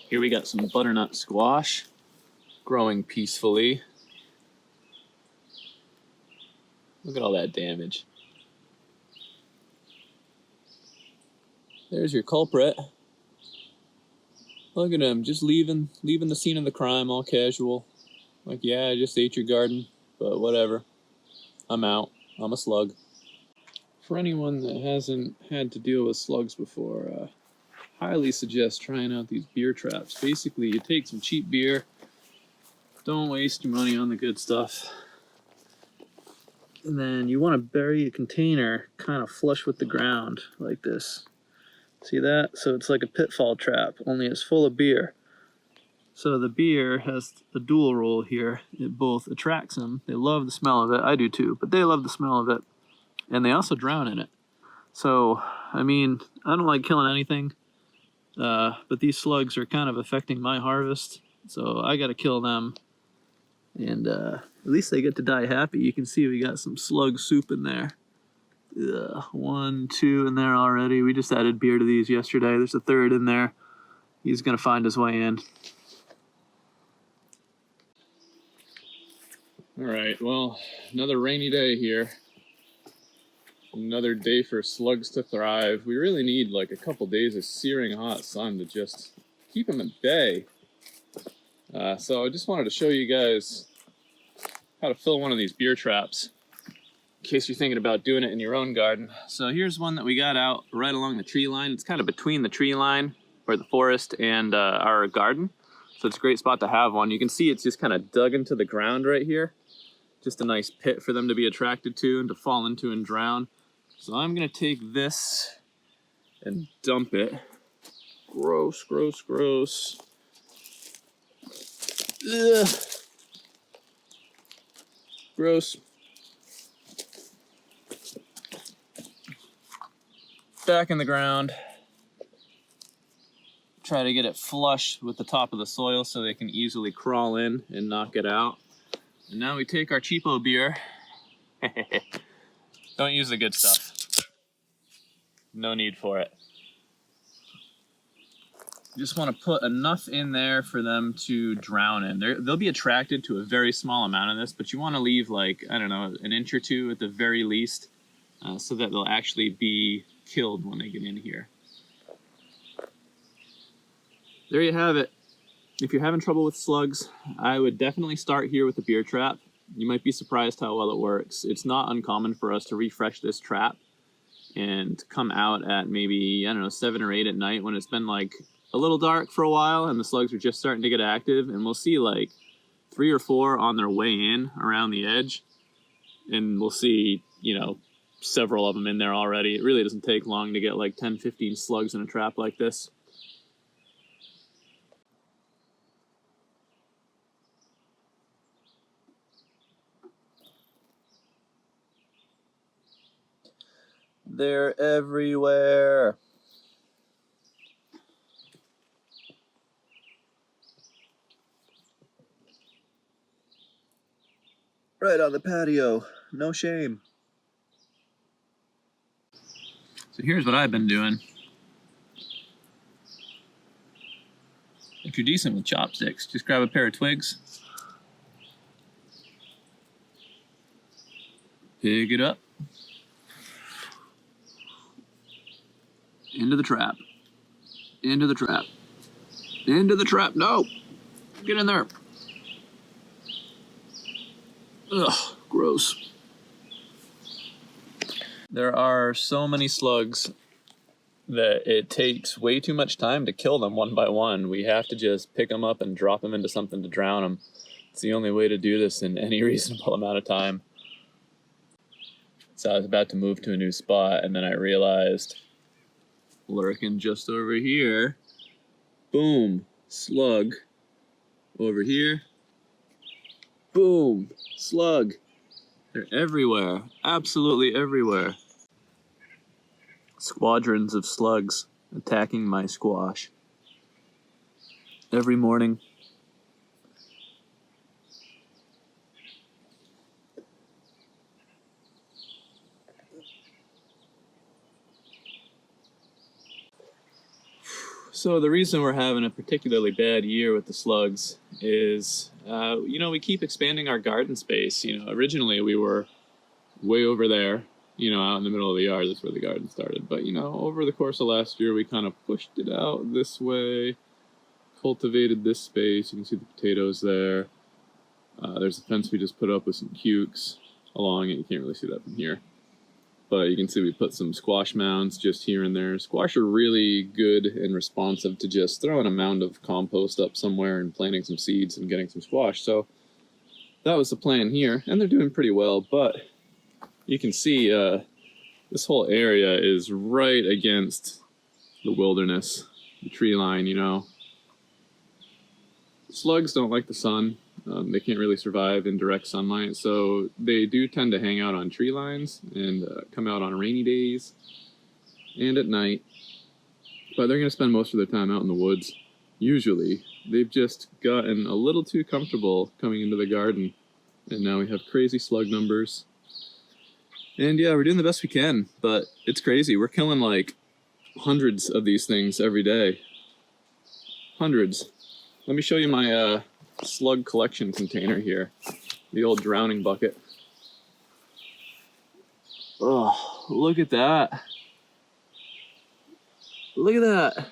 Here we got some butternut squash growing peacefully. Look at all that damage. There's your culprit. Look at him, just leaving the scene of the crime all casual. Like, yeah, I just ate your garden, but whatever. I'm out. I'm a slug. For anyone that hasn't had to deal with slugs before, highly suggest trying out these beer traps. Basically, you take some cheap beer. Don't waste your money on the good stuff. And then you want to bury a container kind of flush with the ground, like this. See that? So it's like a pitfall trap, only it's full of beer. So the beer has a dual role here. It both attracts them. They love the smell of it. I do too, but they love the smell of it. And they also drown in it. So, I mean, I don't like killing anything, but these slugs are kind of affecting my harvest. So I got to kill them. And at least they get to die happy. You can see we got some slug soup in there. 1, 2 in there already. We just added beer to these yesterday. There's a third in there. He's going to find his way in. All right, well, another rainy day here. Another day for slugs to thrive. We really need like a couple days of searing hot sun to just keep them at bay. So I just wanted to show you guys how to fill one of these beer traps in case you're thinking about doing it in your own garden. So here's one that we got out right along the tree line. It's kind of between the tree line or the forest and our garden. So it's a great spot to have one. You can see it's just kind of dug into the ground right here. Just a nice pit for them to be attracted to and to fall into and drown. So I'm gonna take this and dump it. Gross, gross, gross. Ugh. Gross. Back in the ground. Try to get it flush with the top of the soil so they can easily crawl in and knock it out. And now we take our cheapo beer. Don't use the good stuff. No need for it. You just want to put enough in there for them to drown in. They'll be attracted to a very small amount of this, but you want to leave like, I don't know, an inch or two at the very least, so that they'll actually be killed when they get in here. There you have it. If you're having trouble with slugs, I would definitely start here with the beer trap. You might be surprised how well it works. It's not uncommon for us to refresh this trap and come out at maybe, I don't know, 7 or 8 at night when it's been like a little dark for a while and the slugs are just starting to get active, and we'll see like 3 or 4 on their way in around the edge, and we'll see, you know, several of them in there already. It really doesn't take long to get like 10, 15 slugs in a trap like this. They're everywhere. Right on the patio. No shame. So here's what I've been doing. If you're decent with chopsticks, just grab a pair of twigs. Pick it up. Into the trap. Into the trap. Into the trap. No! Get in there. Ugh, gross. There are so many slugs that it takes way too much time to kill them one by one. We have to just pick them up and drop them into something to drown them. It's the only way to do this in any reasonable amount of time. So I was about to move to a new spot, and then I realized, lurking just over here, boom, slug. Over here, boom, slug. They're everywhere, absolutely everywhere. Squadrons of slugs attacking my squash. Every morning. So the reason we're having a particularly bad year with the slugs is, we keep expanding our garden space. Originally we were way over there, out in the middle of the yard. That's where the garden started. But, over the course of last year, we kind of pushed it out this way, cultivated this space. You can see the potatoes there. There's a fence we just put up with some cukes along it. You can't really see that from here. But you can see we put some squash mounds just here and there. Squash are really good and responsive to just throwing a mound of compost up somewhere and planting some seeds and getting some squash. So that was the plan here, and they're doing pretty well. But you can see this whole area is right against the wilderness, the tree line, Slugs don't like the sun. They can't really survive in direct sunlight, so they do tend to hang out on tree lines and come out on rainy days and at night. But they're going to spend most of their time out in the woods. Usually, they've just gotten a little too comfortable coming into the garden, and now we have crazy slug numbers. And yeah, we're doing the best we can, but it's crazy. We're killing like hundreds of these things every day. Hundreds. Let me show you my slug collection container here. The old drowning bucket. Oh, look at that. Look at that.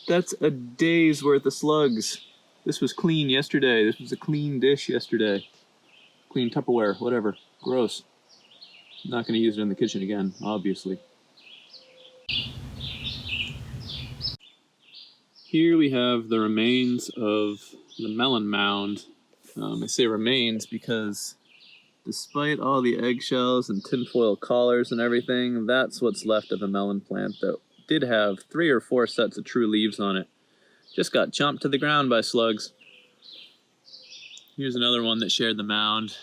That's a day's worth of slugs. This was clean yesterday. This was a clean dish yesterday. Clean Tupperware, whatever. Gross. Not going to use it in the kitchen again, obviously. Here we have the remains of the melon mound. I say remains because despite all the eggshells and tinfoil collars and everything, that's what's left of a melon plant that did have 3 or 4 sets of true leaves on it. Just got chomped to the ground by slugs. Here's another one that shared the mound.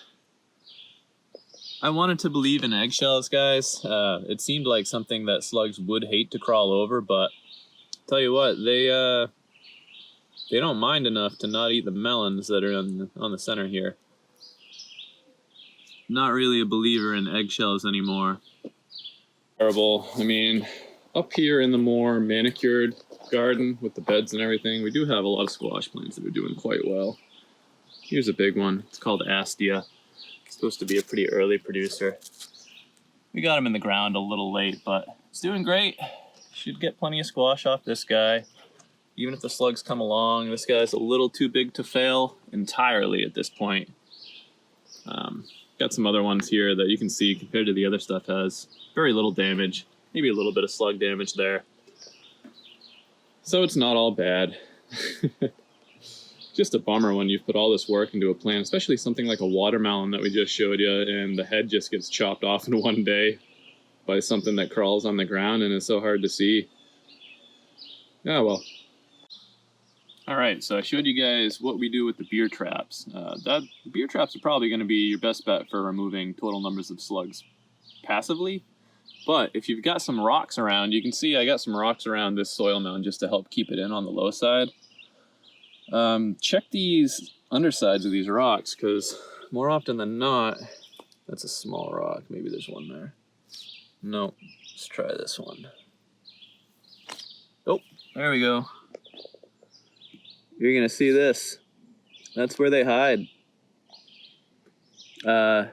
I wanted to believe in eggshells, guys. It seemed like something that slugs would hate to crawl over, but tell you what, they don't mind enough to not eat the melons that are on the center here. Not really a believer in eggshells anymore. Terrible. I mean, up here in the more manicured garden with the beds and everything, we do have a lot of squash plants that are doing quite well. Here's a big one. It's called Astia. It's supposed to be a pretty early producer. We got him in the ground a little late, but it's doing great. Should get plenty of squash off this guy. Even if the slugs come along, this guy's a little too big to fail entirely at this point. Got some other ones here that you can see compared to the other stuff has very little damage. Maybe a little bit of slug damage there. So it's not all bad. Just a bummer when you've put all this work into a plant, especially something like a watermelon that we just showed you, and the head just gets chopped off in one day by something that crawls on the ground and is so hard to see. Oh well. Alright, so I showed you guys what we do with the beer traps. The beer traps are probably going to be your best bet for removing total numbers of slugs passively. But if you've got some rocks around, you can see I got some rocks around this soil mound just to help keep it in on the low side. Check these undersides of these rocks, because more often than not, that's a small rock. Maybe there's one there. No, let's try this one. Oh, there we go. You're gonna see this. That's where they hide.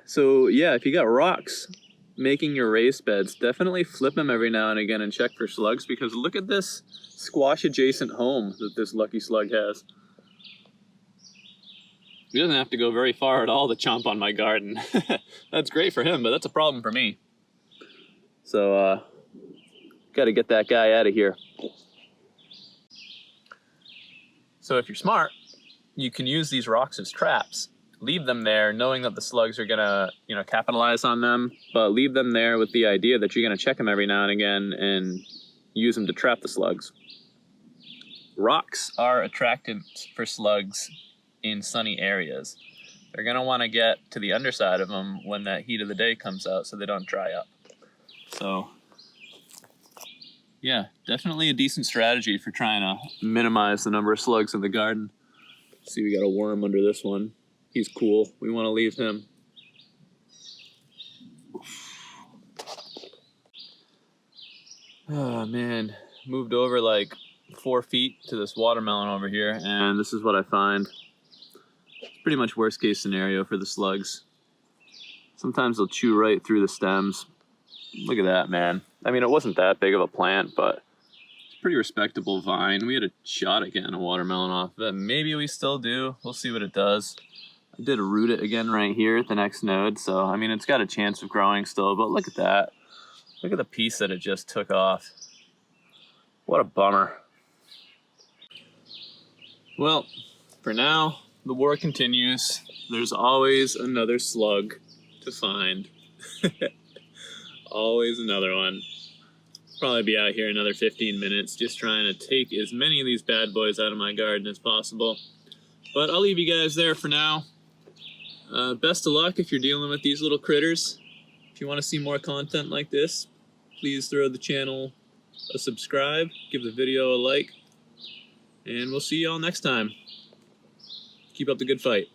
So yeah, if you got rocks making your raised beds, definitely flip them every now and again and check for slugs, because look at this squash adjacent home that this lucky slug has. He doesn't have to go very far at all to chomp on my garden. That's great for him, but that's a problem for me. So, gotta get that guy out of here. So if you're smart, you can use these rocks as traps. Leave them there knowing that the slugs are gonna, capitalize on them, but leave them there with the idea that you're gonna check them every now and again and use them to trap the slugs. Rocks are attractant for slugs in sunny areas. They're gonna wanna get to the underside of them when that heat of the day comes out so they don't dry up. So, yeah, definitely a decent strategy for trying to minimize the number of slugs in the garden. See, we got a worm under this one. He's cool. We want to leave him. Oh man, moved over like 4 feet to this watermelon over here, and this is what I find. It's pretty much worst case scenario for the slugs. Sometimes they'll chew right through the stems. Look at that, man. I mean, it wasn't that big of a plant, but it's a pretty respectable vine. We had a shot at getting a watermelon off of it. Maybe we still do. We'll see what it does. I did root it again right here at the next node, so I mean, it's got a chance of growing still, but look at that. Look at the piece that it just took off. What a bummer. Well, for now, the war continues. There's always another slug to find. Always another one. Probably be out here another 15 minutes just trying to take as many of these bad boys out of my garden as possible. But I'll leave you guys there for now. Best of luck if you're dealing with these little critters. If you want to see more content like this, please throw the channel a subscribe, give the video a like, and we'll see you all next time. Keep up the good fight.